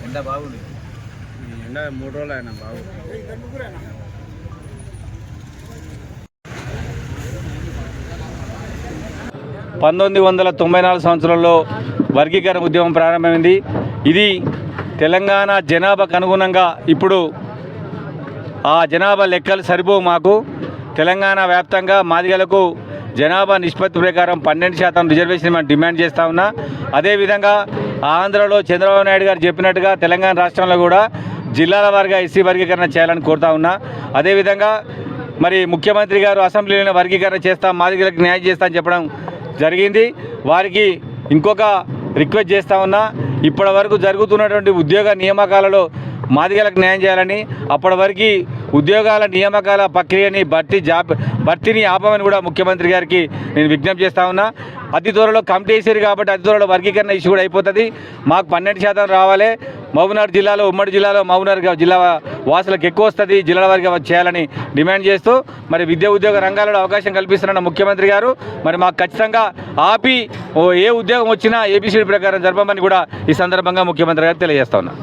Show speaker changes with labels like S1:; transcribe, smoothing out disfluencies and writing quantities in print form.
S1: ఎండ బాగుంది,
S2: ఎండ 3 రోజులు అయినా బాగు.
S3: 1994 సంవత్సరంలో వర్గీకరణ ఉద్యమం ప్రారంభమైంది. ఇది తెలంగాణ జనాభాకు అనుగుణంగా ఇప్పుడు ఆ జనాభా లెక్కలు సరిపోవు. మాకు తెలంగాణ వ్యాప్తంగా మాదిగలకు జనాభా నిష్పత్తి ప్రకారం 12% రిజర్వేషన్ మనం డిమాండ్ చేస్తూ ఉన్నా. అదేవిధంగా ఆంధ్రలో చంద్రబాబు నాయుడు గారు చెప్పినట్టుగా తెలంగాణ రాష్ట్రంలో కూడా జిల్లాల వారీగా ఎస్సీ వర్గీకరణ చేయాలని కోరుతా ఉన్నా. అదేవిధంగా మరి ముఖ్యమంత్రి గారు అసెంబ్లీలో వర్గీకరణ చేస్తాం, మాదిగలకు న్యాయం చేస్తా అని చెప్పడం జరిగింది. వారికి ఇంకొక రిక్వెస్ట్ చేస్తూ ఉన్నా, ఇప్పటి వరకు జరుగుతున్నటువంటి ఉద్యోగ నియామకాలలో మాదిగలకు న్యాయం చేయాలని, అప్పటి వరకు ఉద్యోగాల నియామకాల ప్రక్రియని భర్తీని ఆపమని కూడా ముఖ్యమంత్రి గారికి నేను విజ్ఞప్తి చేస్తూ ఉన్నా. అతి త్వరలో కమిటీ వేసారు కాబట్టి అతి త్వరలో వర్గీకరణ ఇష్యూ కూడా అయిపోతుంది. మాకు 12% రావాలి. మహబూబ్నగర్ జిల్లాలో, ఉమ్మడి జిల్లాలో మహబూబ్నగర్ జిల్లా వాసులకు ఎక్కువ వస్తుంది, జిల్లాల వారిగా చేయాలని డిమాండ్ చేస్తూ మరి విద్యా ఉద్యోగ రంగాలలో అవకాశం కల్పిస్తున్న ముఖ్యమంత్రి గారు మరి మాకు ఖచ్చితంగా ఆపి ఏ ఉద్యోగం వచ్చినా ఏబిసిడి ప్రకారం జరపమని కూడా ఈ సందర్భంగా ముఖ్యమంత్రి గారు తెలియజేస్తా ఉన్నా.